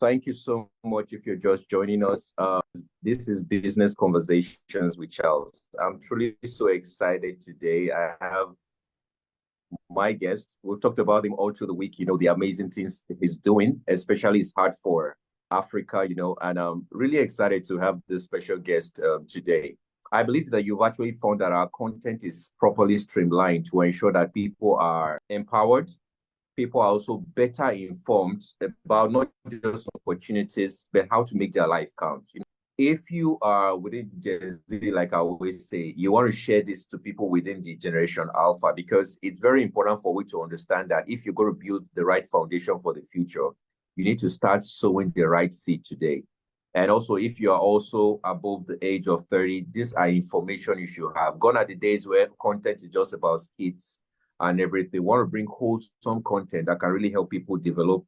Thank you so much if you're just joining us. This is Business Conversations with Charles. I'm truly so excited today. I have my guest. We've talked about him all through the week, the amazing things he's doing, especially his heart for Africa, and I'm really excited to have this special guest today. I believe that you've actually found that our content is properly streamlined to ensure that people are empowered. People are also better informed about not just opportunities, but how to make their life count. If you are within Gen Z, like I always say, you want to share this to people within the generation Alpha, because it's very important for we to understand that if you're going to build the right foundation for the future, you need to start sowing the right seed today. And also, if you are also above the age of 30, these are information you should have. Gone are the days where content is just about skits and everything. We want to bring wholesome content that can really help people develop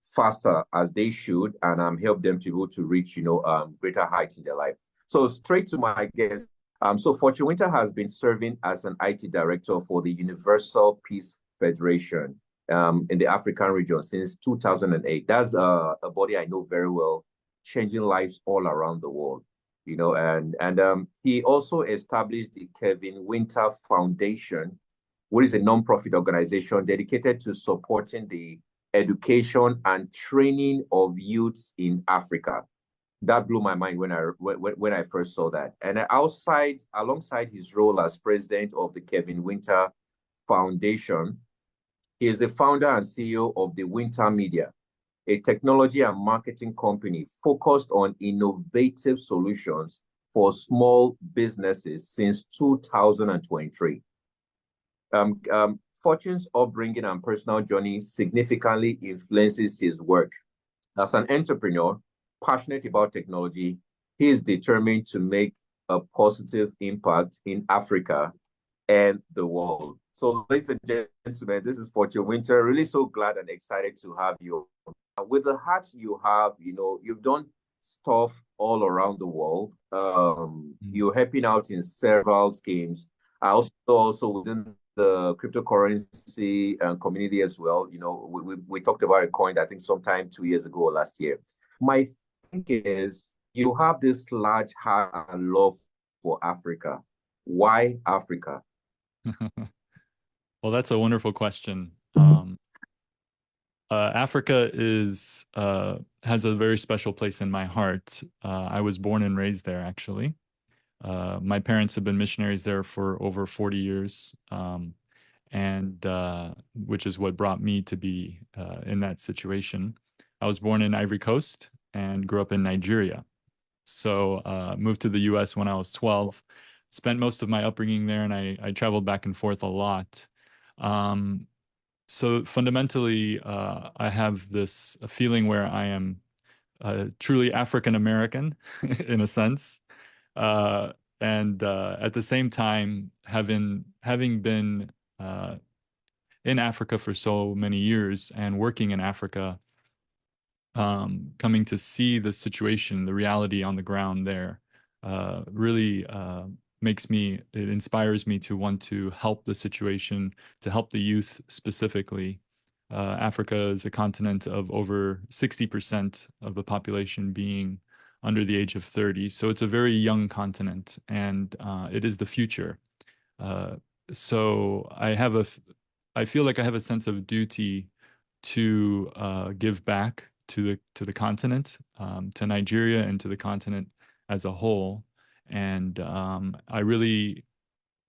faster as they should, and help them to go to reach, greater heights in their life. So straight to my guest. So Fortune Winter has been serving as an IT director for the Universal Peace Federation in the African region since 2008. That's a body I know very well, changing lives all around the world, and he also established the Kevin Winter Foundation, which is a non-profit organization dedicated to supporting the education and training of youths in Africa. That blew my mind when I first saw that. And alongside his role as president of the Kevin Winter Foundation, he is the founder and CEO of the Winter Media, a technology and marketing company focused on innovative solutions for small businesses since 2023. Fortune's upbringing and personal journey significantly influences his work. As an entrepreneur, passionate about technology, he is determined to make a positive impact in Africa and the world. So, ladies and gentlemen, this is Fortune Winter. Really so glad and excited to have you. With the heart you have, you've done stuff all around the world. You're helping out in several schemes. I also within the cryptocurrency community as well. We talked about a coin, I think sometime 2 years ago or last year. My thinking is you have this large heart and love for Africa. Why Africa? Well, that's a wonderful question. Africa has a very special place in my heart. I was born and raised there, actually. My parents have been missionaries there for over 40 years, and which is what brought me to be in that situation. I was born in Ivory Coast and grew up in Nigeria. So moved to the US when I was 12, spent most of my upbringing there, and I traveled back and forth a lot. So fundamentally, I have this feeling where I am truly African American in a sense. And at the same time, having been in Africa for so many years and working in Africa, coming to see the situation, the reality on the ground there, really it inspires me to want to help the situation, to help the youth specifically. Africa is a continent of over 60% of the population being under the age of 30. So it's a very young continent, and it is the future. So I feel like I have a sense of duty to give back to the continent, to Nigeria and to the continent as a whole. And I really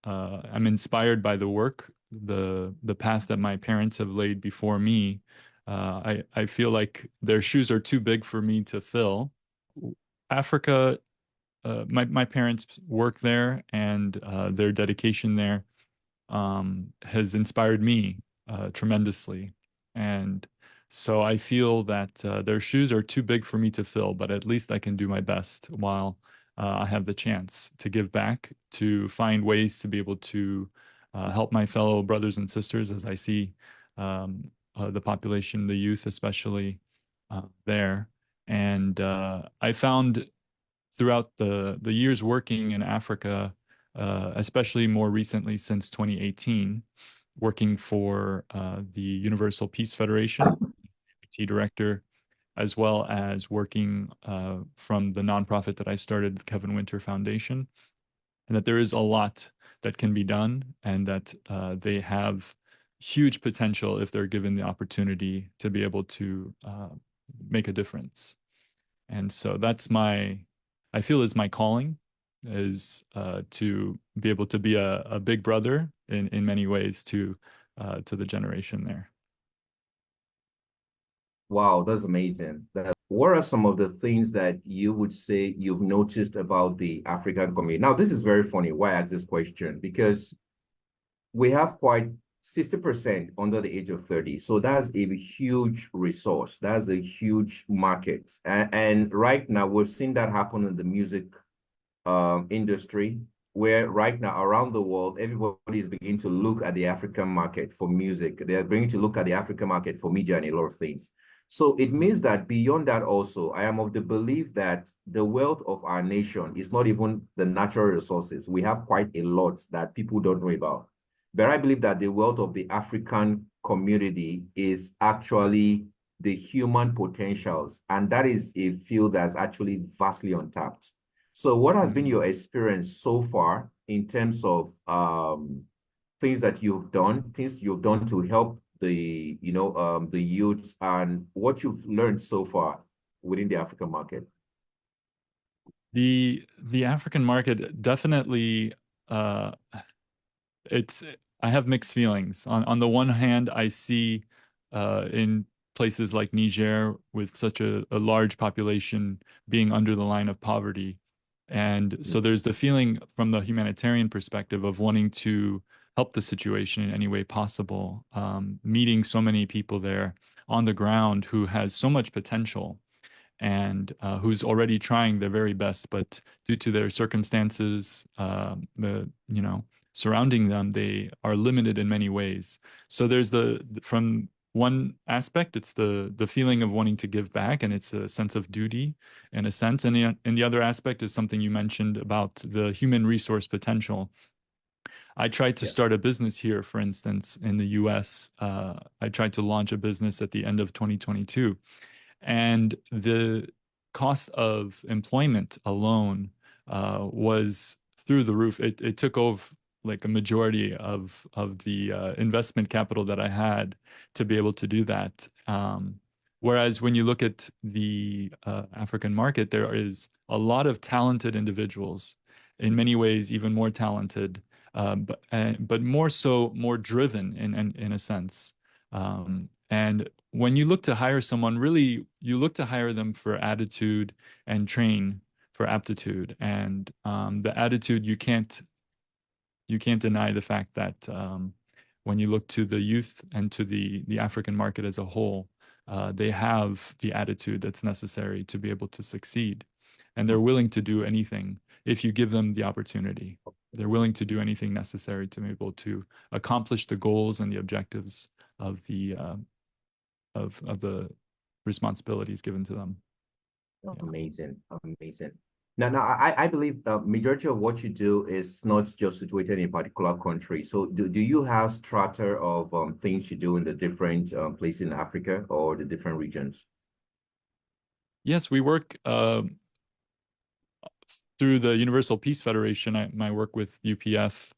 I'm inspired by the work, the path that my parents have laid before me. I feel like their shoes are too big for me to fill. Africa, my parents work there, and their dedication there has inspired me tremendously. And so I feel that their shoes are too big for me to fill, but at least I can do my best while I have the chance to give back, to find ways to be able to help my fellow brothers and sisters as I see the population, the youth especially there. And I found throughout the years working in Africa, especially more recently since 2018, working for the Universal Peace Federation, IT director, as well as working from the nonprofit that I started, the Kevin Winter Foundation, and that there is a lot that can be done, and that they have huge potential if they're given the opportunity to be able to make a difference. And so that's I feel is my calling, is to be able to be a big brother in many ways to the generation there. Wow, that's amazing. What are some of the things that you would say you've noticed about the African community? Now, this is very funny why I ask this question, because we have quite 60% under the age of 30. So that's a huge resource. That's a huge market. And right now, we've seen that happen in the music industry, where right now around the world, everybody is beginning to look at the African market for music. They are beginning to look at the African market for media and a lot of things. So it means that beyond that also, I am of the belief that the wealth of our nation is not even the natural resources. We have quite a lot that people don't know about. But I believe that the wealth of the African community is actually the human potentials. And that is a field that's actually vastly untapped. So what has been your experience so far in terms of things you've done to help the the youths, and what you've learned so far within the African market? The African market definitely, it's I have mixed feelings. On the one hand, I see in places like Niger, with such a large population, being under the line of poverty. And so there's the feeling from the humanitarian perspective of wanting to help the situation in any way possible, meeting so many people there on the ground who has so much potential, and who's already trying their very best, but due to their circumstances, surrounding them, they are limited in many ways. So there's from one aspect, it's the feeling of wanting to give back, and it's a sense of duty in a sense. And the other aspect is something you mentioned about the human resource potential. I tried to start a business here, for instance, in the US. I tried to launch a business at the end of 2022. And the cost of employment alone was through the roof. It took over like a majority of the investment capital that I had to be able to do that. Whereas when you look at the African market, there is a lot of talented individuals, in many ways even more talented, but more so, more driven in a sense. And when you look to hire someone, really, you look to hire them for attitude and train for aptitude. And the attitude, you can't deny the fact that when you look to the youth and to the African market as a whole, they have the attitude that's necessary to be able to succeed. And they're willing to do anything if you give them the opportunity. They're willing to do anything necessary to be able to accomplish the goals and the objectives of the responsibilities given to them. Amazing, amazing. Now, I believe the majority of what you do is not just situated in a particular country. So do you have strata of things you do in the different places in Africa or the different regions? Yes, we work through the Universal Peace Federation. My work with UPF,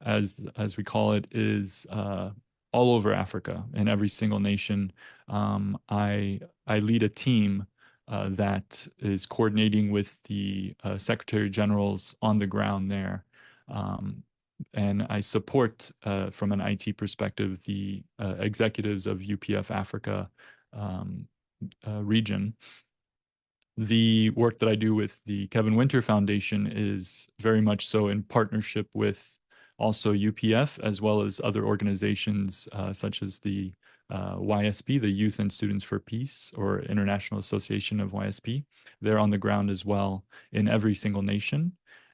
as we call it, is all over Africa, in every single nation. I lead a team that is coordinating with the Secretary Generals on the ground there. And I support, from an IT perspective, the executives of UPF Africa region. The work that I do with the Kevin Winter Foundation is very much so in partnership with also UPF, as well as other organizations such as the YSP, the Youth and Students for Peace, or International Association of YSP. They're on the ground as well in every single nation,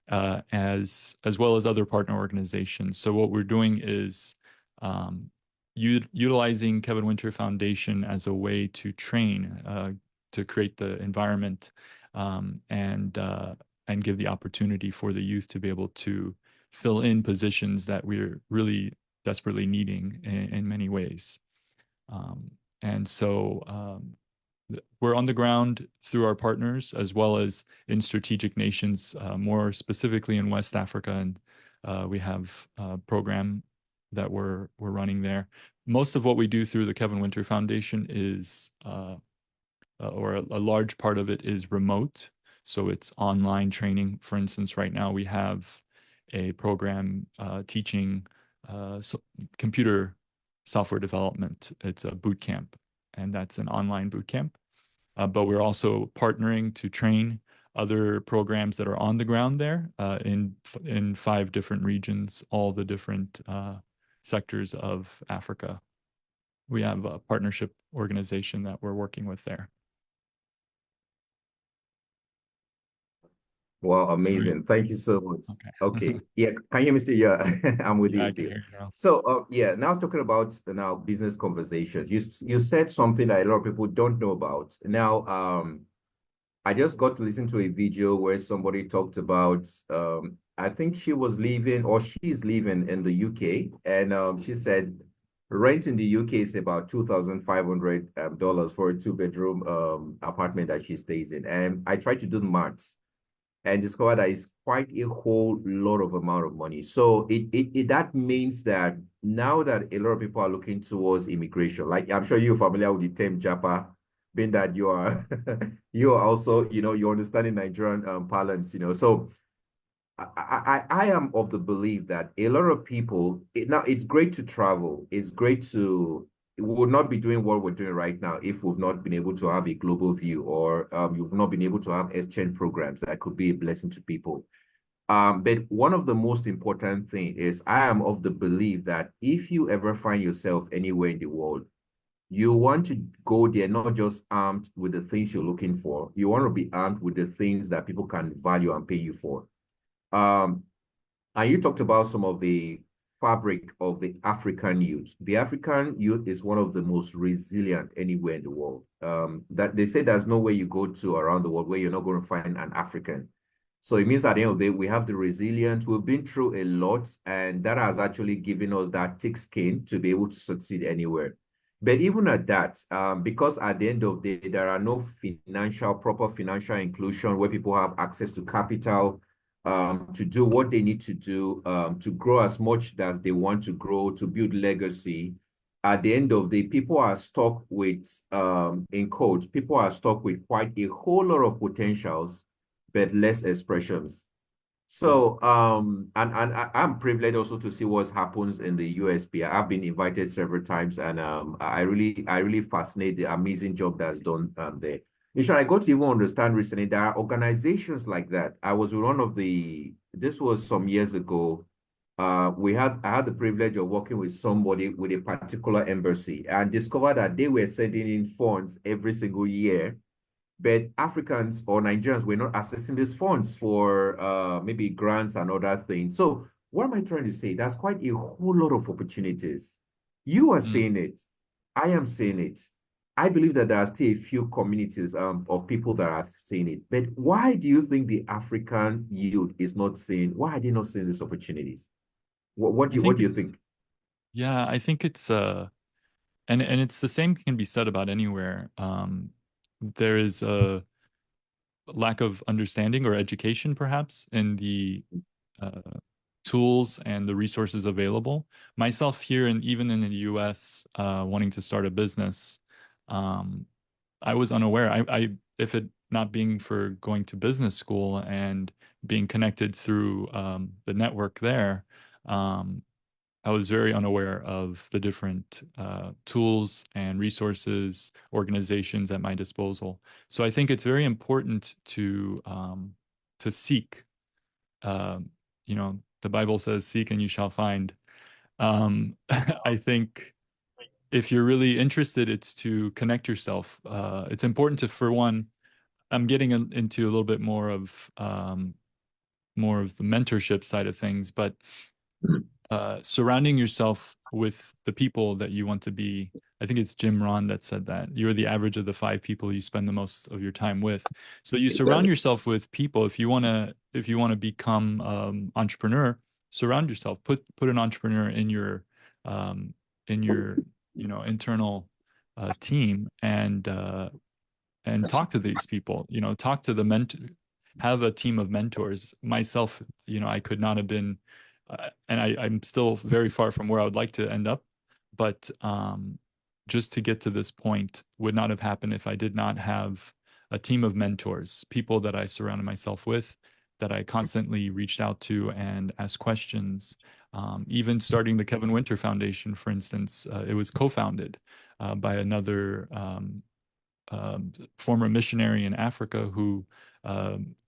as well as other partner organizations. So what we're doing is utilizing Kevin Winter Foundation as a way to train, to create the environment, and give the opportunity for the youth to be able to fill in positions that we're really desperately needing in many ways. And so we're on the ground through our partners as well as in strategic nations, more specifically in West Africa, and we have a program that we're running there. Most of what we do through the Kevin Winter Foundation is, or a large part of it is remote. So it's online training. For instance, right now we have a program teaching computer software development. It's a boot camp, and that's an online boot camp. But we're also partnering to train other programs that are on the ground there in 5 different regions, all the different sectors of Africa. We have a partnership organization that we're working with there. Wow, amazing. Thank you so much. Okay. Yeah, can you hear me still? Yeah, I'm with you I can still. hear you now. So, yeah, now talking about now business conversations. You said something that a lot of people don't know about. Now, I just got to listen to a video where somebody talked about, I think she was living or she's living in the UK, and she said rent in the UK is about $2,500 for a 2-bedroom apartment that she stays in. And I tried to do the maths and discovered that it's quite a whole lot of amount of money. So that means that now that a lot of people are looking towards immigration, like I'm sure you're familiar with the term Japa, being that you are you are also, you understand in Nigerian parlance, So I am of the belief that a lot of people, now it's great to travel. It's great to, we would not be doing what we're doing right now if we've not been able to have a global view, or you've not been able to have exchange programs that could be a blessing to people. But one of the most important thing is I am of the belief that if you ever find yourself anywhere in the world, you want to go there not just armed with the things you're looking for. You want to be armed with the things that people can value and pay you for. Um, and you talked about some of the fabric of the African youth. The African youth is one of the most resilient anywhere in the world. That they say there's no way you go to around the world where you're not going to find an African. So it means at the end of the day, we have the resilience. We've been through a lot, and that has actually given us that thick skin to be able to succeed anywhere. But even at that, because at the end of the day, there are no proper financial inclusion where people have access to capital, to do what they need to do, to grow as much as they want to grow, to build legacy. At the end of the day, people are stuck with, in quotes, people are stuck with quite a whole lot of potentials, but less expressions. So, and I'm privileged also to see what happens in the USP. I've been invited several times, and I really fascinate the amazing job that's done there. I got to even understand recently there are organizations like that. I was one of this was some years ago. I had the privilege of working with somebody with a particular embassy and discovered that they were sending in funds every single year, but Africans or Nigerians were not accessing these funds for maybe grants and other things. So what am I trying to say? That's quite a whole lot of opportunities. You are saying it. I am saying it. I believe that there are still a few communities of people that are saying it. But why do you think the African youth is not saying, why are they not seeing these opportunities? What do you think? Yeah, I think it's and it's the same can be said about anywhere. There is a lack of understanding or education, perhaps, in the uh, tools and the resources available. Myself here, and even in the US, wanting to start a business, um, I was unaware. If it not being for going to business school and being connected through the network there, um, I was very unaware of the different tools and resources, organizations at my disposal. So I think it's very important to seek. Um, the Bible says, "Seek and you shall find." I think if you're really interested, it's to connect yourself. It's important to, for one, I'm getting into a little bit more of the mentorship side of things, but surrounding yourself with the people that you want to be. I think it's Jim Rohn that said that you're the average of the 5 people you spend the most of your time with. So you surround yourself with people. If you want to become entrepreneur, surround yourself. Put an entrepreneur in your internal team, and and talk to these people, talk to the mentor, have a team of mentors. Myself, I could not have been, and I'm still very far from where I would like to end up, but just to get to this point would not have happened if I did not have a team of mentors, people that I surrounded myself with, that I constantly reached out to and asked questions. Even starting the Kevin Winter Foundation, for instance, it was co-founded by another former missionary in Africa who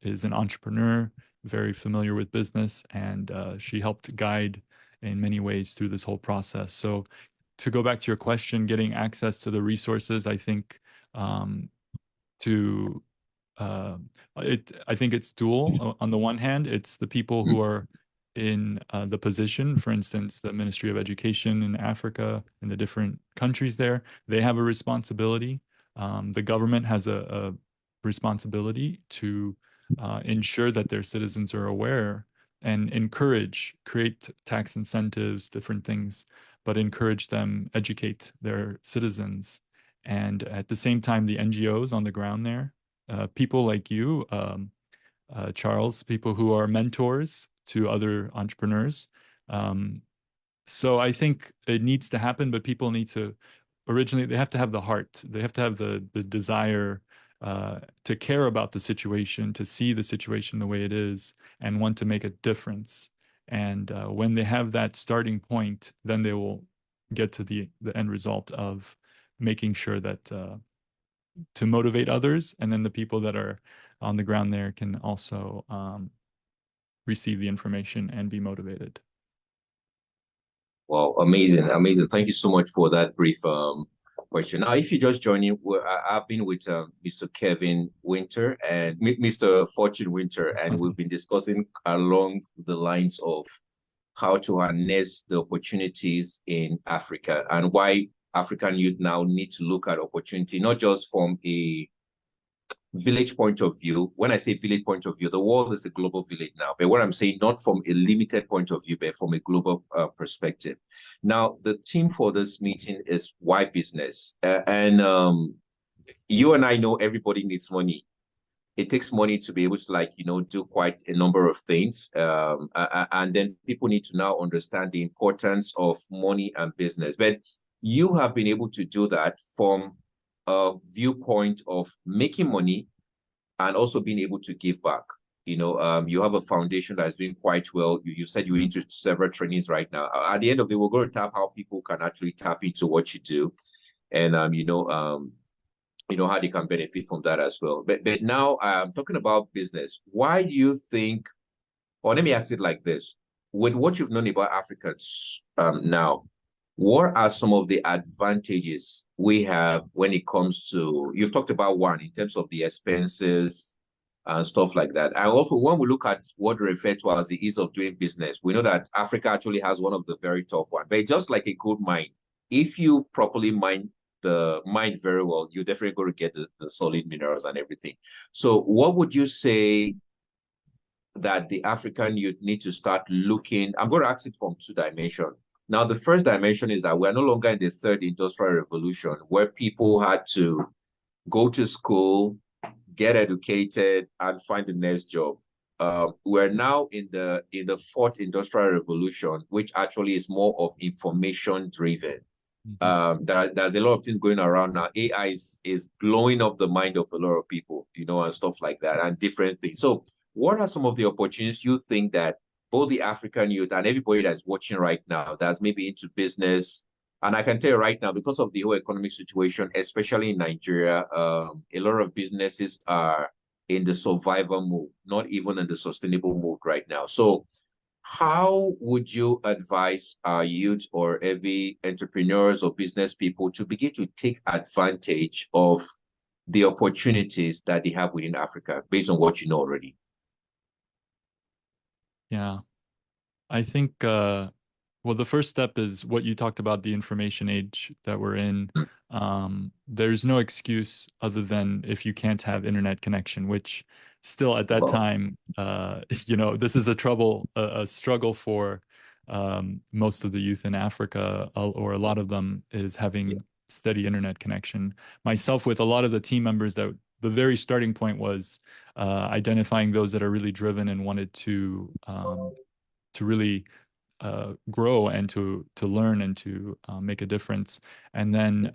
is an entrepreneur, very familiar with business, and she helped guide in many ways through this whole process. So to go back to your question, getting access to the resources, I think to I think it's dual. On the one hand, it's the people who are in the position, for instance, the Ministry of Education in Africa, in the different countries there, they have a responsibility. The government has a responsibility to ensure that their citizens are aware and create tax incentives, different things, but encourage them, educate their citizens. And at the same time, the NGOs on the ground there, people like you, Charles, people who are mentors to other entrepreneurs. So I think it needs to happen, but people need to they have to have the heart. They have to have the desire to care about the situation, to see the situation the way it is, and want to make a difference. And when they have that starting point, then they will get to the end result of making sure that to motivate others, and then the people that are on the ground there can also receive the information and be motivated. Wow, amazing, amazing. Thank you so much for that brief question. Now, if you just joining, I've been with Mr. Kevin Winter and Mr. Fortune Winter, and we've been discussing along the lines of how to harness the opportunities in Africa and why African youth now need to look at opportunity, not just from a village point of view. When I say village point of view, the world is a global village now. But what I'm saying, not from a limited point of view, but from a global perspective. Now, the theme for this meeting is why business. And you and I know everybody needs money. It takes money to be able to, do quite a number of things. And then people need to now understand the importance of money and business. But you have been able to do that from a viewpoint of making money and also being able to give back. You have a foundation that's doing quite well. You said you're into several trainings right now. At the end of the day, we're going to tap how people can actually tap into what you do, and how they can benefit from that as well. But now I'm talking about business. Why do you think, or let me ask it like this: with what you've known about Africans now, what are some of the advantages we have when it comes to, you've talked about one, in terms of the expenses and stuff like that. And also, when we look at what we refer to as the ease of doing business, we know that Africa actually has one of the very tough ones. But just like a gold mine, if you properly mine the mine very well, you're definitely going to get the solid minerals and everything. So what would you say that the African youth need to start looking? I'm going to ask it from two dimensions. Now, the first dimension is that we're no longer in the third industrial revolution where people had to go to school, get educated, and find the next job. We're now in the fourth industrial revolution, which actually is more of information driven. There's a lot of things going around now. AI is blowing up the mind of a lot of people, and stuff like that, and different things. So what are some of the opportunities you think that both the African youth and everybody that's watching right now that's maybe into business, and I can tell you right now, because of the whole economic situation, especially in Nigeria, a lot of businesses are in the survival mode, not even in the sustainable mode right now. So how would you advise our youth or every entrepreneurs or business people to begin to take advantage of the opportunities that they have within Africa based on what you know already? Yeah, I think, well, the first step is what you talked about, the information age that we're in. There's no excuse other than if you can't have internet connection, which still at that time, this is a struggle for most of the youth in Africa, or a lot of them, is having steady internet connection. Myself, with a lot of the team members that the very starting point was identifying those that are really driven and wanted to really grow and to learn and to make a difference, and then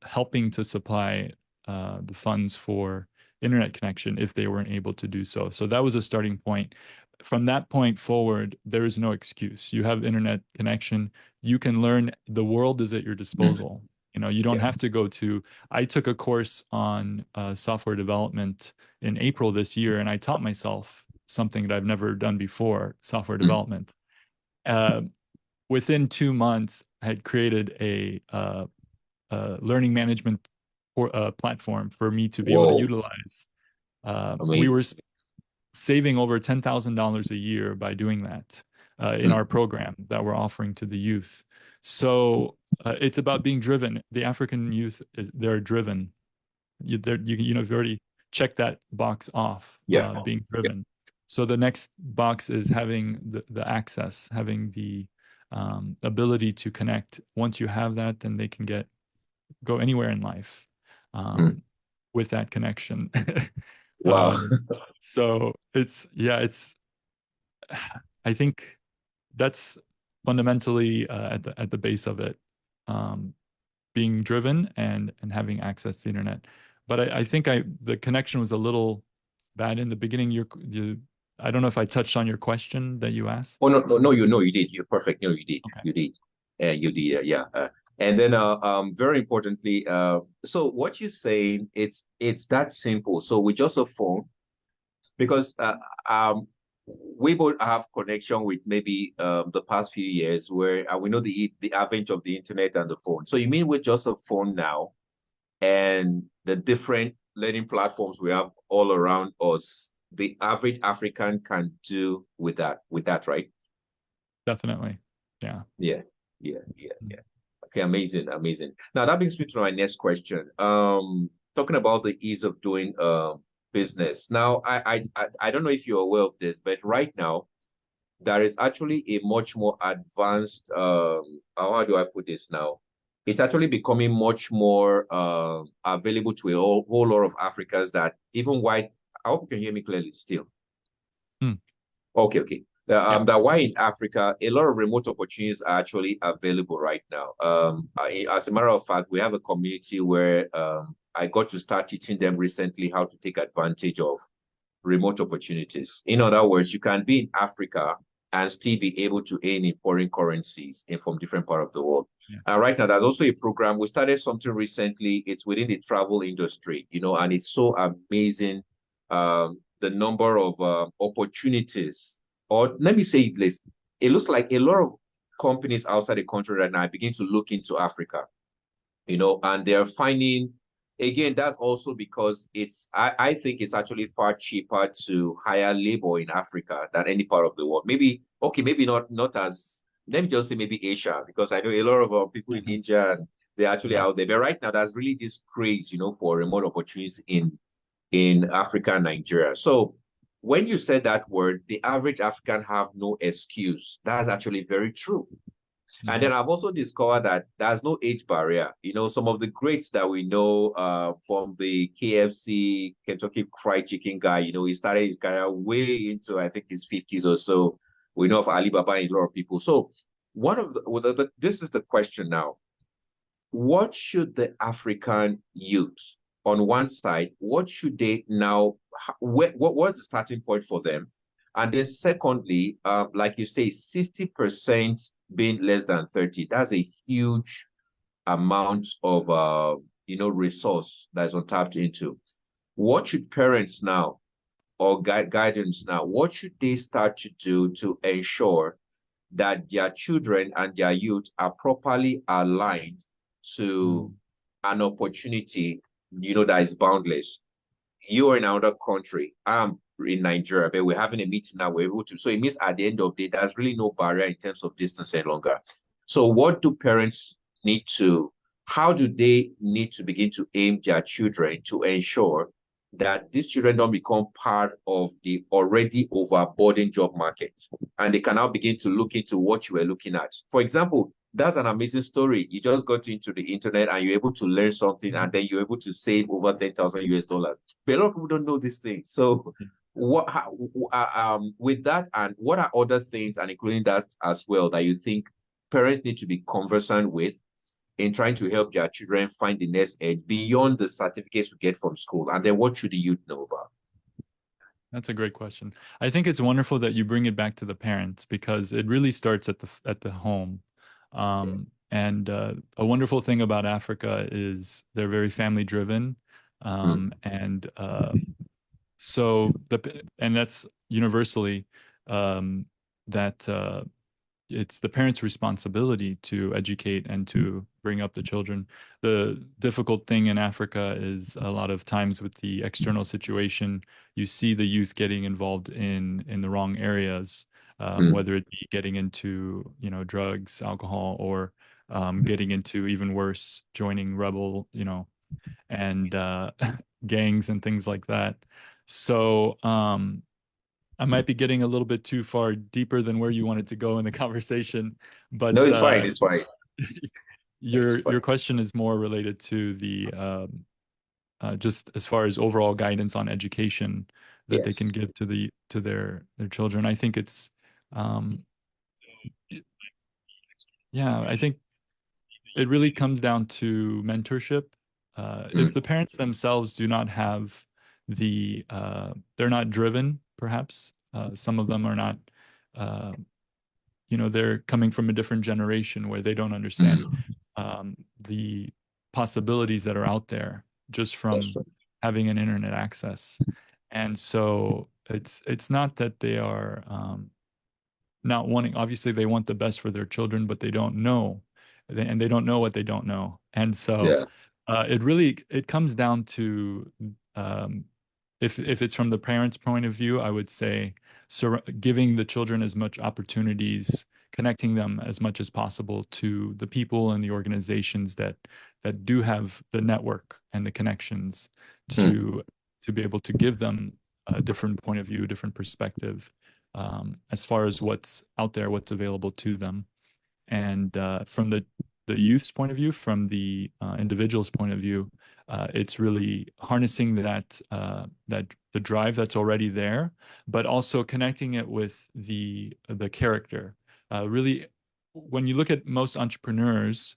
helping to supply the funds for internet connection if they weren't able to do so. So that was a starting point. From that point forward, there is no excuse. You have internet connection, you can learn. The world is at your disposal. You know, you don't have to go to. I took a course on software development in April this year, and I taught myself something that I've never done before, software development. Within 2 months, I had created a learning management platform for me to be able to utilize. We were saving over $10,000 a year by doing that in our program that we're offering to the youth. So it's about being driven. The African youth, they're driven. You've already checked that box off, being driven. So the next box is having the access, having the ability to connect. Once you have that, then they can go anywhere in life with that connection. Wow. So I think that's fundamentally at the base of it, being driven and having access to the internet. But I think the connection was a little bad in the beginning. I don't know if I touched on your question that you asked. Oh no, you did. You're perfect. No, you did. Okay. You did. You did. Yeah. And then very importantly, so what you're saying, it's that simple. So with just a phone, because we both have connection with maybe the past few years where we know the advent of the internet and the phone. So you mean with just a phone now and the different learning platforms we have all around us, the average African can do with that, right? Definitely. Yeah. Okay, amazing. Now that brings me to my next question. Talking about the ease of doing business. Now, I don't know if you're aware of this, but right now there is actually a much more advanced. How do I put this now? It's actually becoming much more available to a whole lot of Africans that even white. I hope you can hear me clearly still. Okay. That why in Africa, a lot of remote opportunities are actually available right now. As a matter of fact, we have a community where I got to start teaching them recently how to take advantage of remote opportunities. In other words, you can be in Africa and still be able to earn in foreign currencies from different parts of the world. And right now, there's also a program. We started something recently. It's within the travel industry, and it's so amazing. The number of opportunities, or let me say this, it looks like a lot of companies outside the country right now begin to look into Africa, and they're finding, again, that's also because I think it's actually far cheaper to hire labor in Africa than any part of the world. Maybe not as, let me just say maybe Asia, because I know a lot of people in India, and they're actually out there. But right now, there's really this craze, for remote opportunities in Africa and Nigeria. So when you said that word, the average African have no excuse. That's actually very true. And then I've also discovered that there's no age barrier. Some of the greats that we know from the KFC, Kentucky Fried Chicken guy, he started his career way into, I think, his 50s or so. We know of Alibaba and a lot of people. So this is the question now. What should the African youth, on one side, what should they now, what's the starting point for them? And then secondly, like you say, 60% being less than 30, that's a huge amount of, resource that's untapped into. What should parents now, or guidance now, what should they start to do to ensure that their children and their youth are properly aligned to an opportunity, that is boundless? You are in another country. I'm in Nigeria, but we're having a meeting now. We're able to. So it means at the end of the day, there's really no barrier in terms of distance any longer. So what do parents need to, how do they need to begin to aim their children to ensure that these children don't become part of the already overburdened job market, and they can now begin to look into what you were looking at? For example, that's an amazing story. You just got into the internet and you're able to learn something, and then you're able to save over 10,000 US dollars. But a lot of people don't know this thing. So, with that, and what are other things, and including that as well, that you think parents need to be conversant with in trying to help their children find the next edge beyond the certificates we get from school? And then what should the youth know about? That's a great question. I think it's wonderful that you bring it back to the parents because it really starts at the home. And a wonderful thing about Africa is they're very family driven. And and that's universally that it's the parents' responsibility to educate and to bring up the children. The difficult thing in Africa is a lot of times with the external situation, you see the youth getting involved in the wrong areas, whether it be getting into, drugs, alcohol, or getting into even worse, joining rebel, and gangs and things like that. So I might be getting a little bit too far deeper than where you wanted to go in the conversation, but No, it's fine. It's fine. Your question is more related to the just as far as overall guidance on education that they can give to their children. I think it's yeah, I think it really comes down to mentorship. If the parents themselves do not have they're not driven, perhaps. Some of them are not, they're coming from a different generation where they don't understand the possibilities that are out there just from having an internet access. And so it's not that they are not wanting, obviously they want the best for their children, but they don't know, and they don't know what they don't know. And so it comes down to if it's from the parents' point of view, I would say giving the children as much opportunities, connecting them as much as possible to the people and the organizations that do have the network and the connections to be able to give them a different point of view, a different perspective, as far as what's out there, what's available to them. And from the youth's point of view, from the individual's point of view, it's really harnessing that the drive that's already there, but also connecting it with the character. Really, when you look at most entrepreneurs,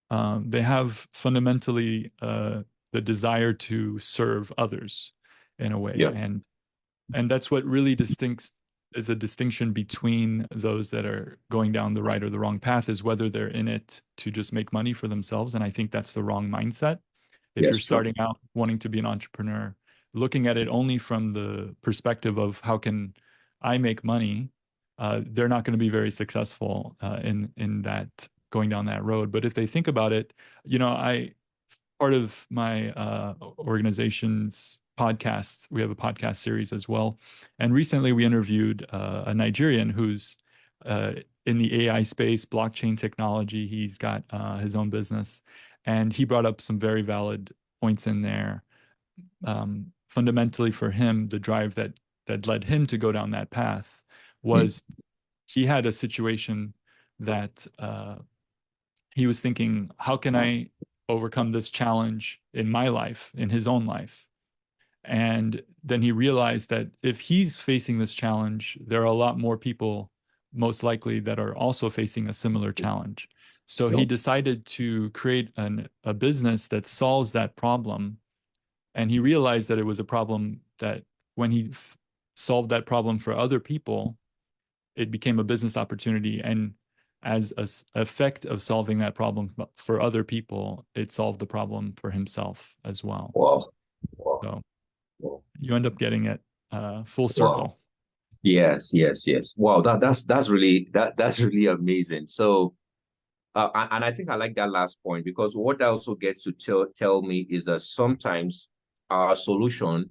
they have fundamentally the desire to serve others in a way, and that's what really is a distinction between those that are going down the right or the wrong path, is whether they're in it to just make money for themselves. And I think that's the wrong mindset. If you're starting out wanting to be an entrepreneur, looking at it only from the perspective of how can I make money, they're not going to be very successful in that, going down that road. But if they think about it, part of my organization's podcast, we have a podcast series as well. And recently we interviewed a Nigerian who's in the AI space, blockchain technology. He's got his own business. And he brought up some very valid points in there. Fundamentally for him, the drive that led him to go down that path was he had a situation that he was thinking, how can I overcome this challenge in my life, in his own life? And then he realized that if he's facing this challenge, there are a lot more people most likely that are also facing a similar challenge. So he decided to create a business that solves that problem. And he realized that it was a problem that when he solved that problem for other people, it became a business opportunity. And as an effect of solving that problem for other people, it solved the problem for himself as well. So you end up getting it full circle. Yes. Wow, that's really amazing. So, and I think I like that last point, because what that also gets to tell me is that sometimes our solution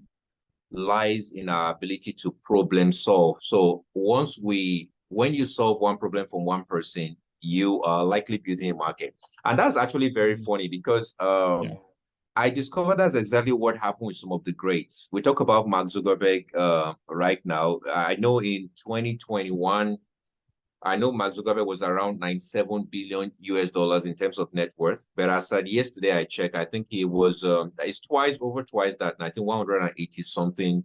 lies in our ability to problem solve. So when you solve one problem from one person, you are likely building a market. And that's actually very funny, because I discovered that's exactly what happened with some of the greats. We talk about Mark Zuckerberg right now. I know in 2021, I know Mark Zuckerberg was around 97 billion US dollars in terms of net worth, but as said yesterday, I checked, I think he was it's over twice that, I think 180 something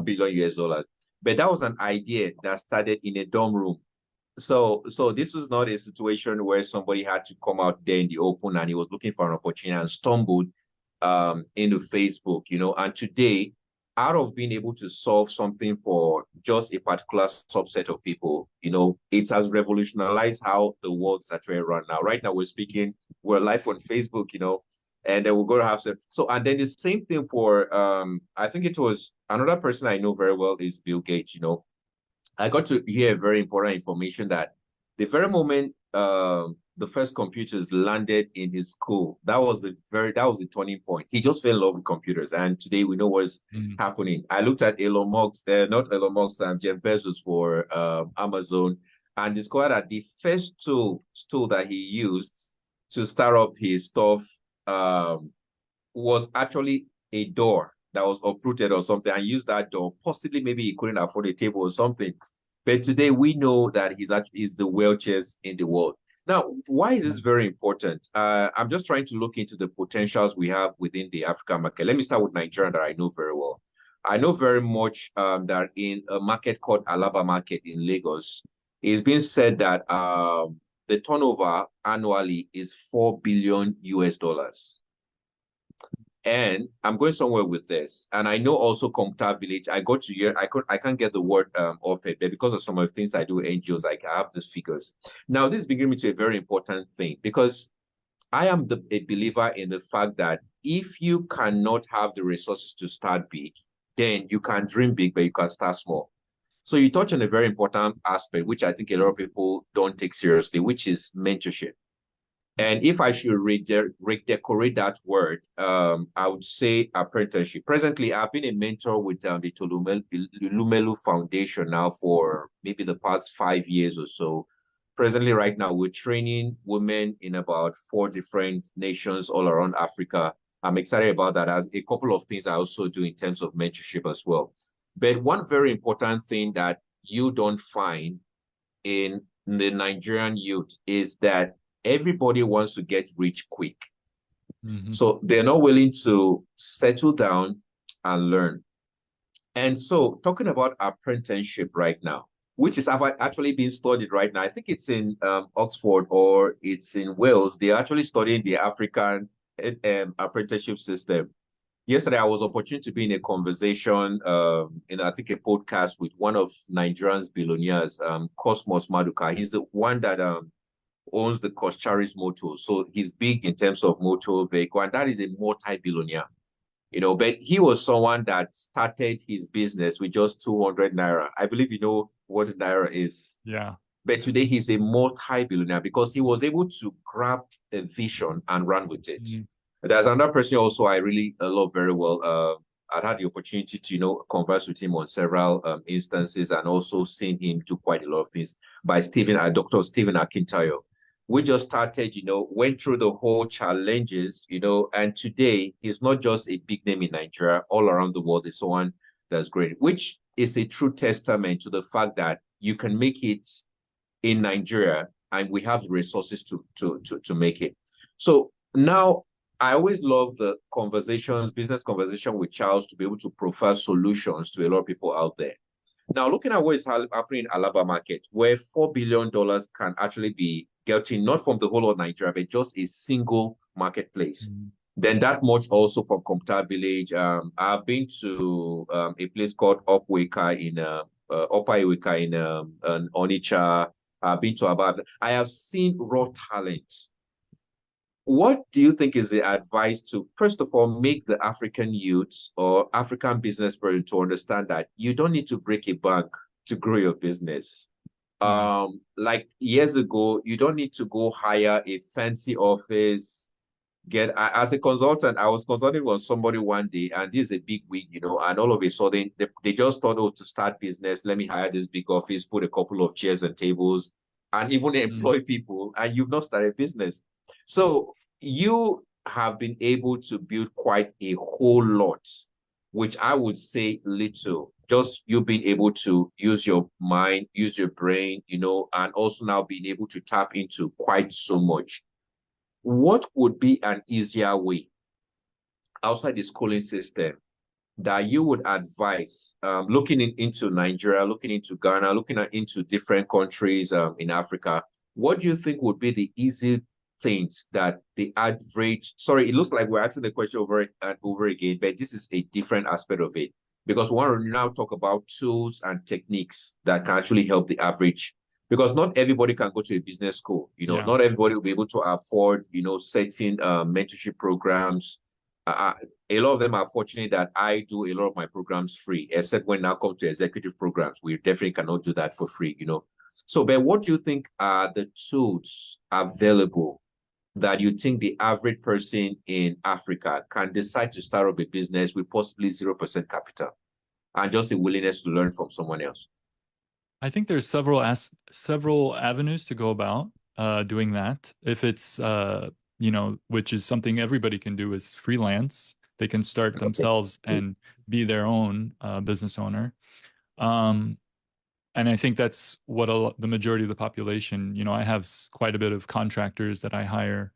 billion US dollars. But that was an idea that started in a dorm room. So this was not a situation where somebody had to come out there in the open and he was looking for an opportunity and stumbled into Facebook, and today, out of being able to solve something for just a particular subset of people, it has revolutionized how the world's actually run now. Right now, we're live on Facebook, and then we're going to have and then the same thing for, I think it was another person I know very well is Bill Gates, I got to hear very important information that the very moment the first computers landed in his school, that was the turning point. He just fell in love with computers, and today we know what's happening. I looked at Elon Musk, not Elon Musk, Jeff Bezos for Amazon, and discovered that the first tool that he used to start up his stuff was actually a door that was uprooted or something, and used that door. Possibly, maybe he couldn't afford a table or something. But today we know that he's the wealthiest in the world. Now, why is this very important? I'm just trying to look into the potentials we have within the African market. Let me start with Nigeria that I know very well. I know very much that in a market called Alaba Market in Lagos, it's been said that the turnover annually is 4 billion US dollars. And I'm going somewhere with this. And I know also Computer Village. I got to hear, I can't get the word off it, but because of some of the things I do with NGOs, I have these figures. Now, this brings me to a very important thing, because I am a believer in the fact that if you cannot have the resources to start big, then you can dream big, but you can start small. So you touch on a very important aspect, which I think a lot of people don't take seriously, which is mentorship. And if I should redecorate that word, I would say apprenticeship. Presently, I've been a mentor with the Lumelu Foundation now for maybe the past 5 years or so. Presently, right now, we're training women in about 4 different nations all around Africa. I'm excited about that. As a couple of things I also do in terms of mentorship as well. But one very important thing that you don't find in the Nigerian youth is that everybody wants to get rich quick. So they're not willing to settle down and learn. And so talking about apprenticeship right now, which is actually being studied right now, I think it's in Oxford or it's in Wales. They're actually studying the African apprenticeship system. Yesterday, I was opportunity to be in a conversation, in I think a podcast with one of Nigeria's billionaires, Cosmos Maduka. He's the one that owns the Coscharis Motor. So he's big in terms of motor vehicle, and that is a multi-billionaire, but he was someone that started his business with just 200 Naira. I believe you know what Naira is. Yeah. But today he's a multi-billionaire because he was able to grab a vision and run with it. There's another person also I really love very well. I've had the opportunity to, converse with him on several instances, and also seen him do quite a lot of things, by Dr. Stephen Akintayo. We just started, went through the whole challenges, and today he's not just a big name in Nigeria, all around the world is someone that's great, which is a true testament to the fact that you can make it in Nigeria, and we have the resources to make it. So now, I always love the business conversation with Charles, to be able to provide solutions to a lot of people out there. Now, looking at what is happening in Alaba Market, where $4 billion can actually be getting, not from the whole of Nigeria, but just a single marketplace. Then that much also from Computer Village. I've been to a place called Upper Iweka in Onitsha. I've been to Abab. I have seen raw talent. What do you think is the advice to, first of all, make the African youths or African business person to understand that you don't need to break a bank to grow your business? Like years ago, you don't need to go hire a fancy office. As a consultant, I was consulting with somebody one day, and this is a big wig, and all of a sudden they just thought, to start business, let me hire this big office, put a couple of chairs and tables, and even employ people, and you've not started business. So you have been able to build quite a whole lot which I would say little. Just you being able to use your mind, use your brain, you know, and also now being able to tap into quite so much. What would be an easier way outside the schooling system that you would advise, looking into Nigeria, looking into Ghana, into different countries in Africa? What do you think would be the easy things that the average, sorry, it looks like we're asking the question over and over again, but this is a different aspect of it, because we want to now talk about tools and techniques that can actually help the average, because not everybody can go to a business school, you know, Yeah. not everybody will be able to afford, you know, certain mentorship programs. A lot of them are fortunate that I do a lot of my programs free, except when now come to executive programs, we definitely cannot do that for free, you know. So, but what do you think are the tools available that you think the average person in Africa can decide to start up a business with possibly 0% capital and just a willingness to learn from someone else? I think there's several avenues to go about doing that. If it's you know, which is something everybody can do, is freelance. They can start themselves and be their own business owner. And I think that's what the majority of the population, you know, I have quite a bit of contractors that I hire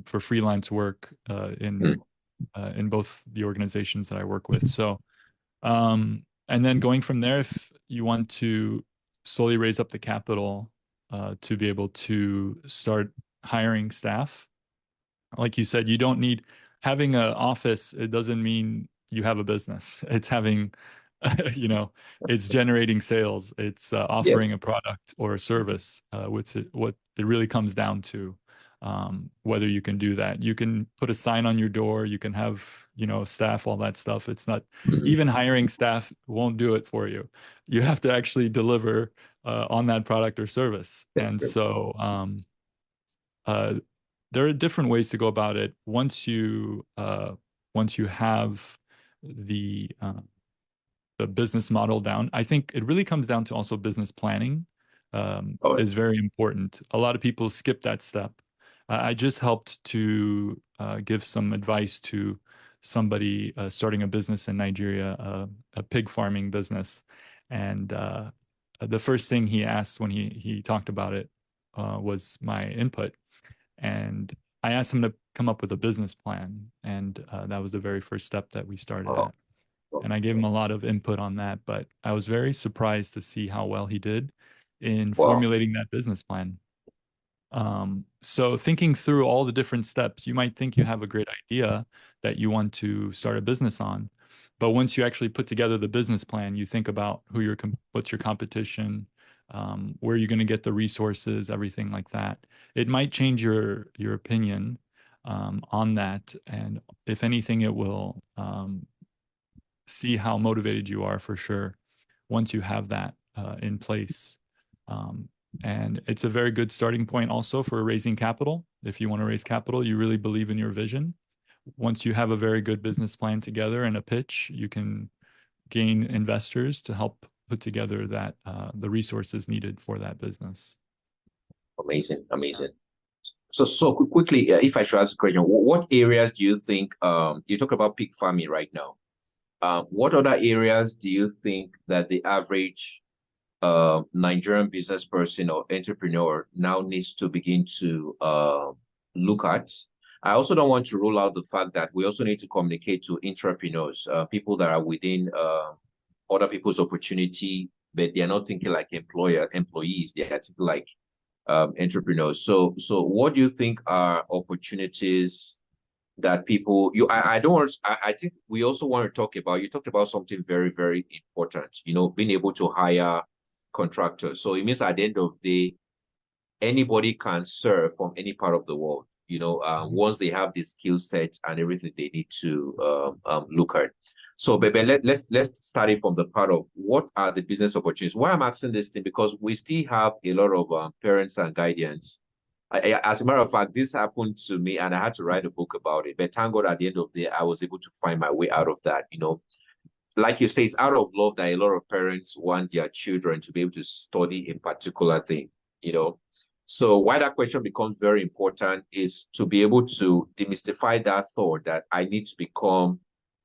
for freelance work in both the organizations that I work with. So, and then going from there, if you want to slowly raise up the capital to be able to start hiring staff, like you said, you don't need having an office. It doesn't mean you have a business. It's having, you know, it's generating sales. It's Yes. offering a product or a service. What it really comes down to, whether you can do that. You can put a sign on your door. You can have, you know, staff, all that stuff. It's not even hiring staff won't do it for you. You have to actually deliver on that product or service. And so, there are different ways to go about it. Once you have the business model down, I think it really comes down to also business planning is very important. A lot of people skip that step. I just helped to give some advice to somebody starting a business in Nigeria, a pig farming business, and the first thing he asked when he talked about it was my input. And I asked him to come up with a business plan. And that was the very first step that we started at. And I gave him a lot of input on that. But I was very surprised to see how well he did in formulating that business plan. So thinking through all the different steps, you might think you have a great idea that you want to start a business on. But once you actually put together the business plan, you think about what's your competition, where you're going to get the resources, everything like that. It might change your opinion on that, and if anything, it will see how motivated you are for sure once you have that in place. And it's a very good starting point also for raising capital. If you want to raise capital, you really believe in your vision. Once you have a very good business plan together and a pitch, you can gain investors to help put together that the resources needed for that business. Amazing, amazing. So quickly, if I should ask a question, what areas do you think, you talk about pig farming right now, what other areas do you think that the average Nigerian business person or entrepreneur now needs to begin to look at? I also don't want to rule out the fact that we also need to communicate to entrepreneurs, people that are within other people's opportunity, but they're not thinking like employees, they are thinking like entrepreneurs. So what do you think are opportunities that people, I don't want to, I think we also want to talk about, you talked about something very, very important, you know, being able to hire contractors. So it means at the end of the day, anybody can serve from any part of the world, you know, once they have the skill set and everything they need to look at. So, baby, let's start it from the part of what are the business opportunities. Why I'm asking this thing, because we still have a lot of parents and guardians. As a matter of fact, this happened to me and I had to write a book about it. But thank God at the end of the day, I was able to find my way out of that, you know. Like you say, it's out of love that a lot of parents want their children to be able to study a particular thing, you know. So why that question becomes very important is to be able to demystify that thought that I need to become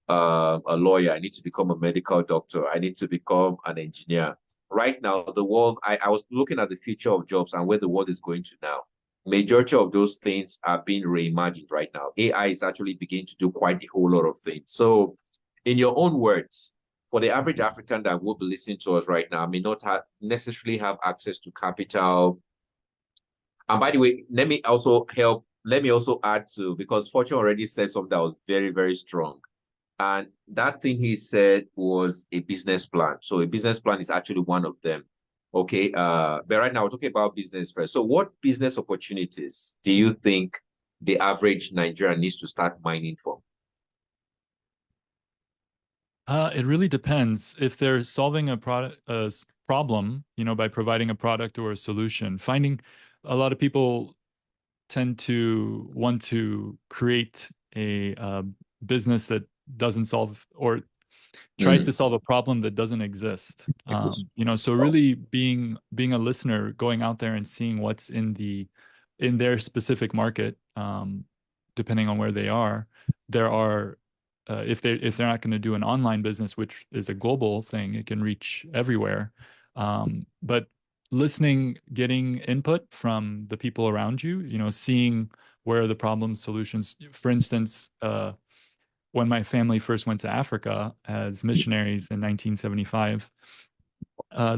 a lawyer. I need to become a medical doctor. I need to become an engineer. Right now, the world, I was looking at the future of jobs and where the world is going to now. Majority of those things are being reimagined right now. AI is actually beginning to do quite a whole lot of things. So in your own words, for the average African that will be listening to us right now, may not necessarily have access to capital. And by the way, let me also add to, because Fortune already said something that was very, very strong. And that thing he said was a business plan. So a business plan is actually one of them. Okay. But right now we're talking about business first. So what business opportunities do you think the average Nigerian needs to start mining for? It really depends. If they're solving a problem, by providing a product or a solution, finding a lot of people tend to want to create a business that doesn't solve or tries to solve a problem that doesn't exist. So really being a listener, going out there and seeing what's in their specific market, depending on where they are. There are if they're not going to do an online business, which is a global thing, it can reach everywhere. But listening, getting input from the people around you, seeing where are the problem solutions. For instance, when my family first went to Africa as missionaries in 1975,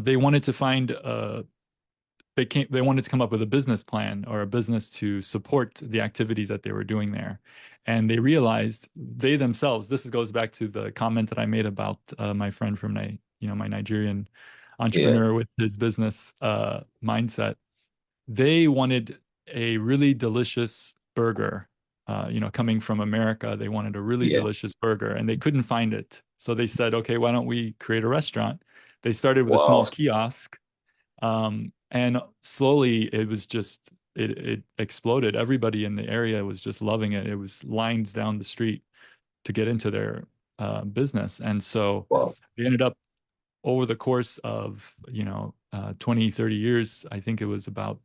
they wanted to find they wanted to come up with a business plan or a business to support the activities that they were doing there. And they realized they themselves, this goes back to the comment that I made about my friend from my Nigerian entrepreneur with his business mindset. They wanted a really delicious burger. Coming from America, they wanted a really delicious burger and they couldn't find it. So they said, okay, why don't we create a restaurant? They started with a small kiosk. And slowly it was just, it exploded. Everybody in the area was just loving it. It was lines down the street to get into their business. And so they ended up over the course of, 20, 30 years, I think it was about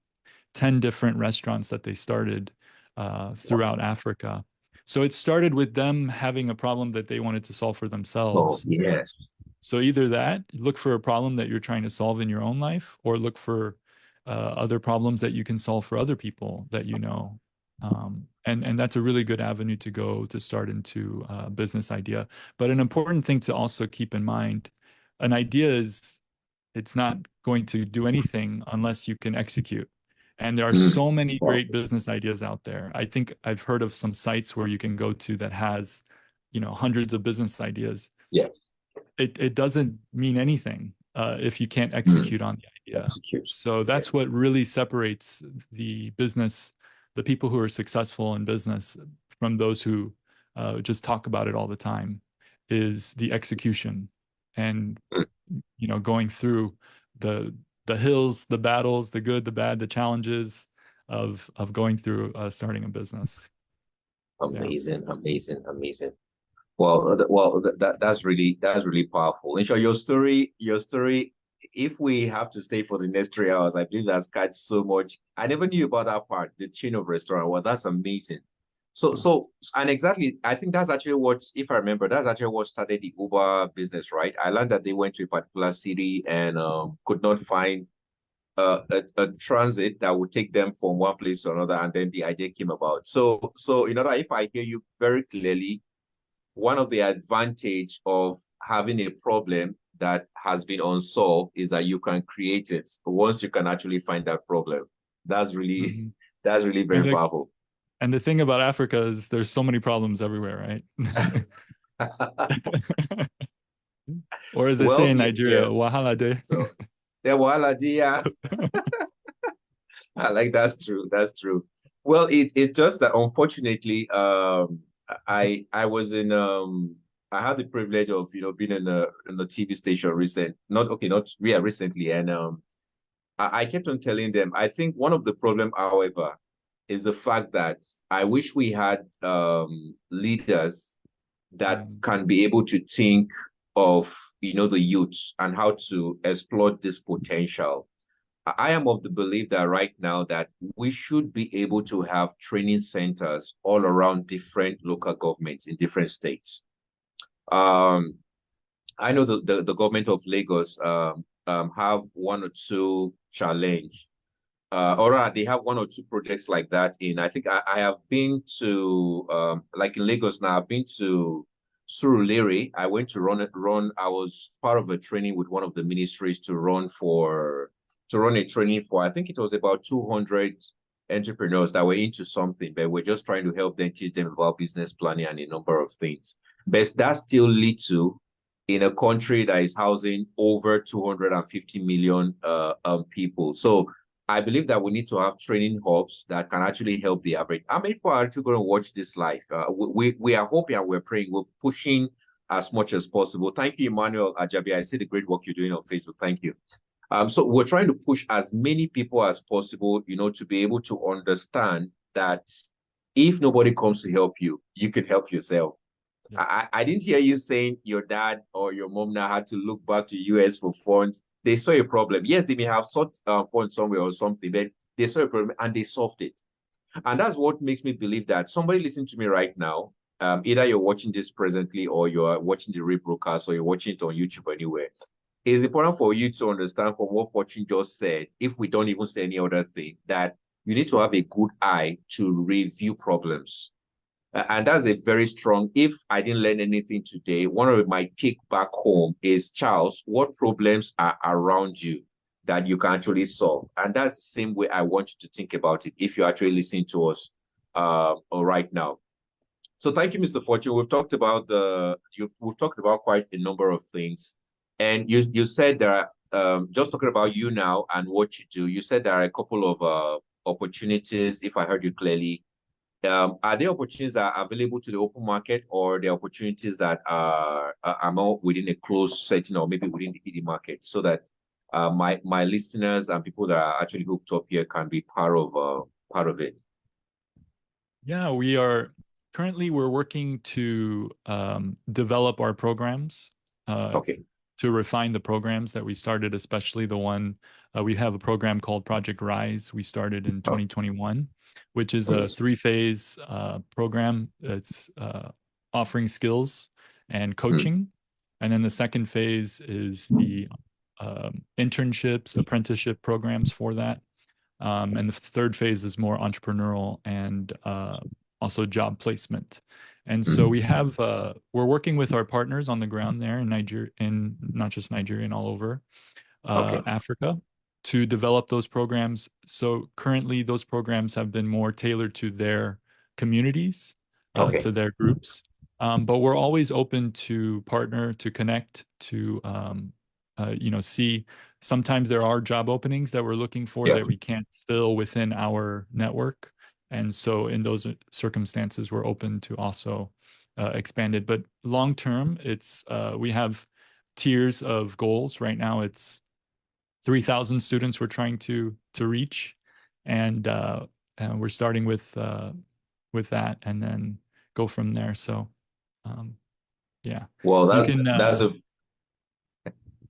10 different restaurants that they started throughout Africa. So it started with them having a problem that they wanted to solve for themselves. Oh, yes. So either that, look for a problem that you're trying to solve in your own life, or look for other problems that you can solve for other people that you know. And that's a really good avenue to go to start into a business idea. But an important thing to also keep in mind, an idea it's not going to do anything unless you can execute. And there are so many great business ideas out there. I think I've heard of some sites where you can go to that has, hundreds of business ideas. Yes. It doesn't mean anything if you can't execute on the idea. So that's what really separates the people who are successful in business from those who just talk about it all the time, is the execution and, going through the hills, the battles, the good, the bad, the challenges of going through starting a business. Amazing. Well, that's really powerful. And sure, your story, if we have to stay for the next 3 hours, I believe that's got so much. I never knew about that part, the chain of restaurant. Well, that's amazing. And exactly, I think that's actually what, if I remember, that's actually what started the Uber business, right? I learned that they went to a particular city and could not find a transit that would take them from one place to another, and then the idea came about. So if I hear you very clearly, one of the advantage of having a problem that has been unsolved is that you can create it once you can actually find that problem. That's really very powerful. And the thing about Africa is there's so many problems everywhere, right? Or as they say in Nigeria, wahala de. Yeah, wahala de, yeah. I like that's true. Well, it's just that unfortunately, I was in I had the privilege of being in a TV station recently, and I kept on telling them, I think one of the problem, however, is the fact that I wish we had leaders that can be able to think of the youth and how to exploit this potential. I am of the belief that right now that we should be able to have training centers all around different local governments in different states. I know the government of Lagos have one or two challenge, or rather they have one or two projects like that in. I think I have been to like in Lagos now. I've been to Surulere. I went to run. I was part of a training with one of the ministries to run a training for. I think it was about 200 entrepreneurs that were into something, but we're just trying to help them, teach them about business planning and a number of things. But that's still little in a country that is housing over 250 million people. So I believe that we need to have training hubs that can actually help the average. How many people are actually going to watch this live? We are hoping and we're praying. We're pushing as much as possible. Thank you, Emmanuel Ajabi. I see the great work you're doing on Facebook. Thank you. So we're trying to push as many people as possible, to be able to understand that if nobody comes to help you, you can help yourself. Yeah. I didn't hear you saying your dad or your mom now had to look back to US for funds. They saw a problem. Yes, they may have sought funds somewhere or something, but they saw a problem and they solved it. And that's what makes me believe that somebody listening to me right now, either you're watching this presently or you're watching the rebroadcast or you're watching it on YouTube or anywhere. It's important for you to understand from what Fortune just said, if we don't even say any other thing, that you need to have a good eye to review problems. And that's a very strong, if I didn't learn anything today, one of my take back home is, Charles, what problems are around you that you can actually solve? And that's the same way I want you to think about it if you're actually listening to us right now. So thank you, Mr. Fortune. We've talked about we've talked about quite a number of things. And you said there are, just talking about you now and what you do, you said there are a couple of opportunities, if I heard you clearly. Are there opportunities that are available to the open market, or the opportunities that are more within a closed setting or maybe within the PD market, so that my listeners and people that are actually hooked up here can be part of it? Yeah, we're working to develop our programs. Okay. To refine the programs that we started, especially the one we have a program called Project Rise. We started in 2021, which is a 3-phase program. It's offering skills and coaching. And then the second phase is the internships, apprenticeship programs for that. And the third phase is more entrepreneurial and also job placement. And so we have, we're working with our partners on the ground there in Nigeria, in not just Nigeria, and all over Africa, to develop those programs. So currently those programs have been more tailored to their communities, to their groups. But we're always open to partner, to connect, to, see. Sometimes there are job openings that we're looking for that we can't fill within our network. And so in those circumstances, we're open to also expand it. But long term, it's we have tiers of goals. Right now, it's 3,000 students we're trying to reach, and we're starting with that, and then go from there. So, yeah. Well, that's a.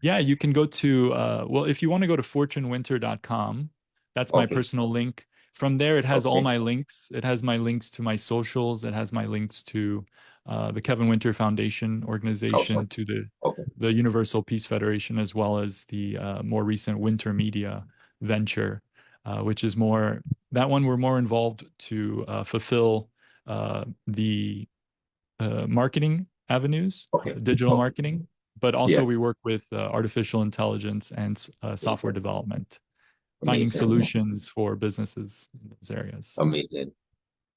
Yeah, you can go to well, if you want to go to fortunewinter.com, that's my personal link. From there, it has all my links. It has my links to my socials. It has my links to the Kevin Winter Foundation organization, to the Universal Peace Federation, as well as the more recent Winter Media venture, which is more, that one we're more involved to fulfill the marketing avenues, digital marketing, but also we work with artificial intelligence and software development. Finding solutions for businesses in those areas. Amazing.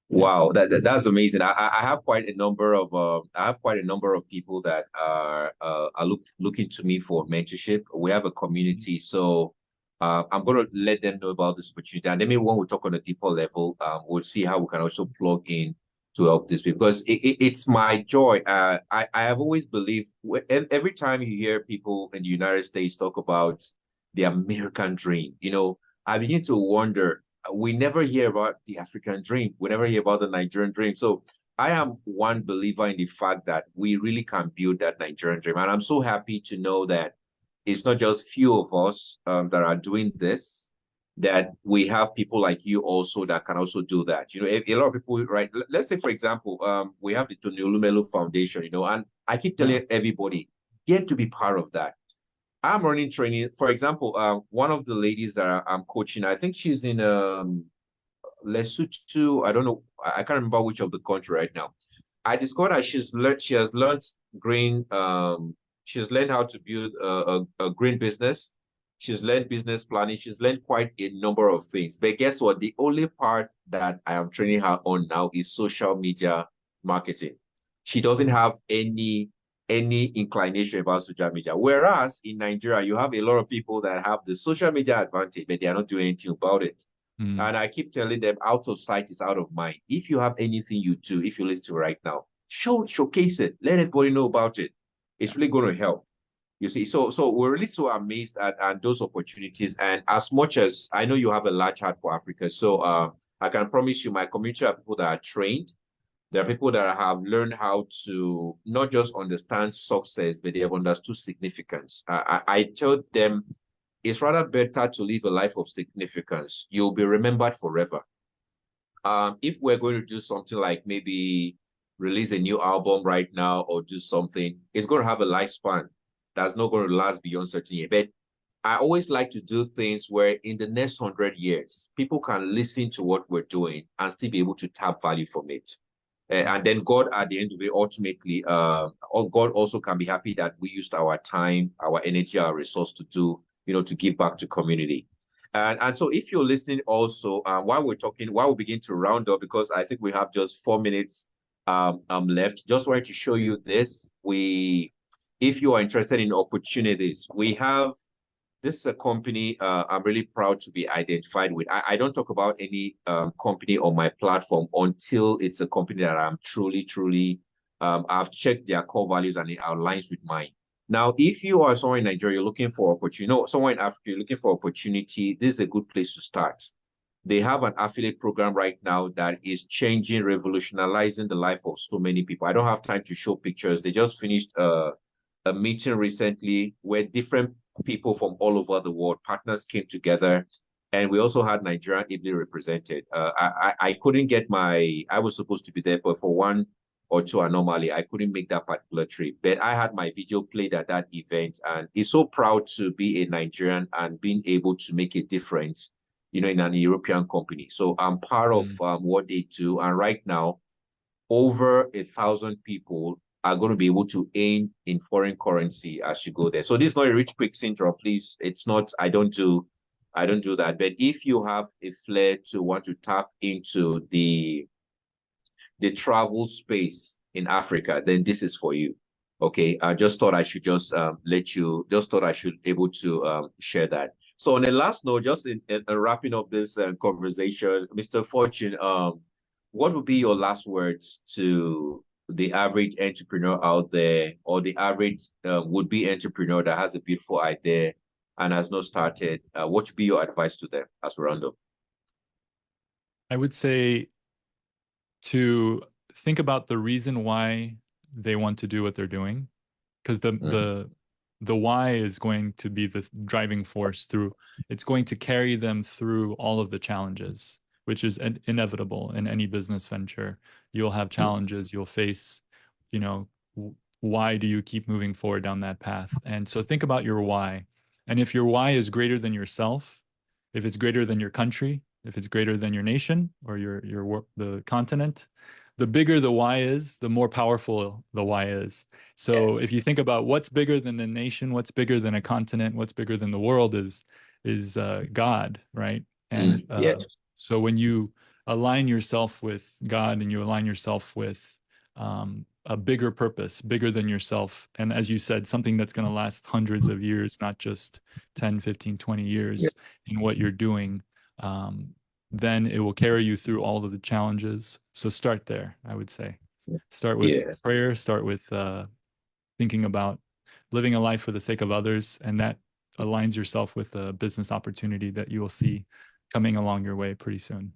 Wow, that's amazing. I have quite a number of people that are looking to me for mentorship. We have a community, so I'm going to let them know about this opportunity, and then maybe when we talk on a deeper level, we'll see how we can also plug in to help this, because it's my joy. I have always believed, every time you hear people in the United States talk about the American dream, I begin to wonder, we never hear about the African dream. We never hear about the Nigerian dream. So I am one believer in the fact that we really can build that Nigerian dream. And I'm so happy to know that it's not just few of us that are doing this. that we have people like you also that can also do that. You know, a lot of people, right? Let's say, for example, we have the Tony Olumelu Foundation, you know, and I keep telling everybody, get to be part of that. I'm running training. For example, one of the ladies that I'm coaching, I think she's in Lesotho. I don't know. I can't remember which of the country right now. I discovered that she has learned green. She's learned how to build a green business. She's learned business planning. She's learned quite a number of things. But guess what? The only part that I am training her on now is social media marketing. She doesn't have any inclination about social media. Whereas in Nigeria, you have a lot of people that have the social media advantage, but they are not doing anything about it. And I keep telling them, out of sight is out of mind. If you have anything you do, if you listen to right now, showcase it. Let everybody know about it. It's really going to help. You see, so we're really so amazed at those opportunities. And as much as I know you have a large heart for Africa, so I can promise you my community are people that are trained. There are people that have learned how to not just understand success, but they have understood significance. I tell them it's rather better to live a life of significance. You'll be remembered forever. If we're going to do something like maybe release a new album right now or do something, it's going to have a lifespan that's not going to last beyond certain years. But I always like to do things where in the next 100 years, people can listen to what we're doing and still be able to tap value from it. And then God, at the end of it, ultimately, God also can be happy that we used our time, our energy, our resource to do, you know, to give back to community. And so if you're listening also, while we begin to round up, because I think we have just 4 minutes left, just wanted to show you this. If you are interested in opportunities, this is a company I'm really proud to be identified with. I don't talk about any company on my platform until it's a company that I'm truly, I've checked their core values and it aligns with mine. Now, if you are somewhere in Nigeria, you're looking for opportunity, somewhere in Africa, you're looking for opportunity, this is a good place to start. They have an affiliate program right now that is changing, revolutionizing the life of so many people. I don't have time to show pictures. They just finished a meeting recently where different people from all over the world, partners came together, and we also had Nigeria ably represented. I couldn't get I was supposed to be there, but for one or two anomaly, I couldn't make that particular trip. But I had my video played at that event, and it's so proud to be a Nigerian and being able to make a difference, you know, in an European company. So I'm part of what they do, and right now, over 1,000 people are going to be able to earn in foreign currency as you go there. So this is not a rich quick syndrome, please. It's not, I don't do that. But if you have a flair to want to tap into the travel space in Africa, then this is for you. Okay. I just thought I should just able to share that. So on the last note, just in wrapping up this conversation, Mr. Fortune, what would be your last words to the average entrepreneur out there, or the average would-be entrepreneur that has a beautiful idea and has not started? What would be your advice to them as we round up? I would say to think about the reason why they want to do what they're doing, because the why is going to be the driving force through. It's going to carry them through all of the challenges, which is inevitable in any business venture. You'll have challenges, you'll face, you know, why do you keep moving forward down that path? And so think about your why. And if your why is greater than yourself, if it's greater than your country, if it's greater than your nation or the continent, the bigger the why is, the more powerful the why is. So if you think about what's bigger than the nation, what's bigger than a continent, what's bigger than the world is God, right? And so when you align yourself with God and you align yourself with a bigger purpose, bigger than yourself, and as you said, something that's going to last hundreds of years, not just 10, 15, 20 years in what you're doing, then it will carry you through all of the challenges. So start there, I would say. Start with prayer, start with thinking about living a life for the sake of others, and that aligns yourself with a business opportunity that you will see coming along your way pretty soon.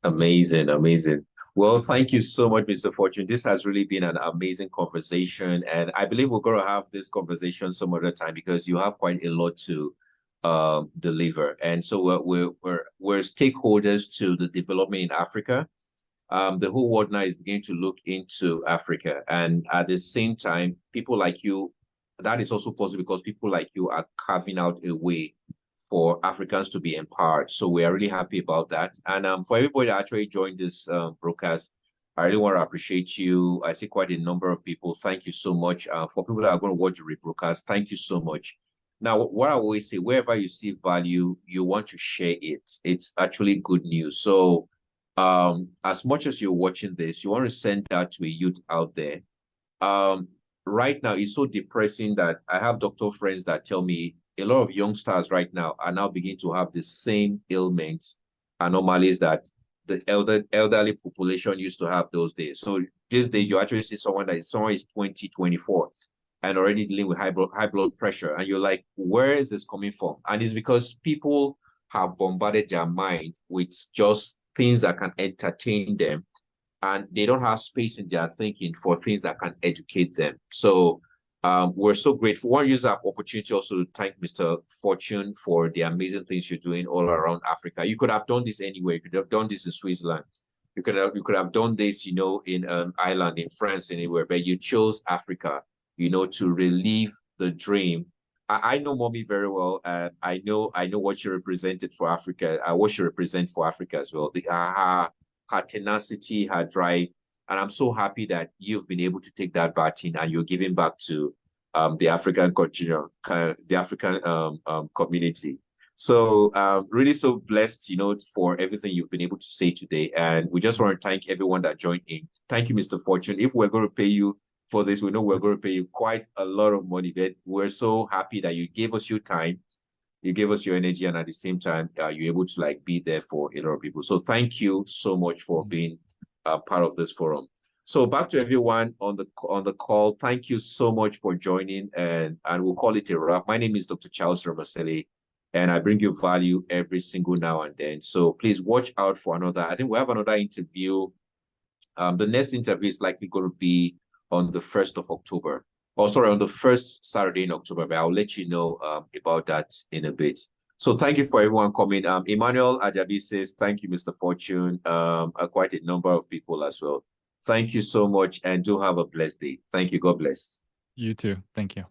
Amazing, amazing. Well, thank you so much, Mr. Fortune. This has really been an amazing conversation, and I believe we're going to have this conversation some other time because you have quite a lot to deliver. And so we're stakeholders to the development in Africa. The whole world now is beginning to look into Africa. And at the same time, people like you, that is also possible because people like you are carving out a way for Africans to be empowered. So we are really happy about that. And for everybody that actually joined this broadcast, I really want to appreciate you. I see quite a number of people. Thank you so much. For people that are going to watch the rebroadcast, thank you so much. Now, what I always say, wherever you see value, you want to share it. It's actually good news. So as much as you're watching this, you want to send that to a youth out there. Right now, it's so depressing that I have doctor friends that tell me a lot of youngsters right now are now beginning to have the same ailments, anomalies that the elderly population used to have those days. So these days, you actually see someone is 20, 24, and already dealing with high blood pressure. And you're like, where is this coming from? And it's because people have bombarded their mind with just things that can entertain them, and they don't have space in their thinking for things that can educate them. So we're so grateful. I want to use that opportunity also to thank Mr. Fortune for the amazing things you're doing all around Africa. You could have done this anywhere. You could have done this in Switzerland. You could have done this, in Ireland, in France, anywhere, but you chose Africa, to relive the dream. I know Mommy very well. I know what she represented for Africa. What she represents for Africa as well. Her tenacity, her drive, and I'm so happy that you've been able to take that baton and you're giving back to the African community. So really so blessed, for everything you've been able to say today. And we just want to thank everyone that joined in. Thank you, Mr. Fortune. If we're going to pay you for this, we know we're going to pay you quite a lot of money, but we're so happy that you gave us your time, you gave us your energy, and at the same time, you're able to be there for a lot of people. So thank you so much for being part of this forum. So back to everyone on the call. Thank you so much for joining, and we'll call it a wrap. My name is Dr. Charles Ramaseli, and I bring you value every single now and then. So please watch out for another. I think we have another interview. The next interview is likely going to be on the 1st of October. Oh, sorry, on the first Saturday in October, but I'll let you know about that in a bit. So thank you for everyone coming. Emmanuel Ajabi says, thank you, Mr. Fortune. Quite a number of people as well. Thank you so much, and do have a blessed day. Thank you. God bless. You too. Thank you.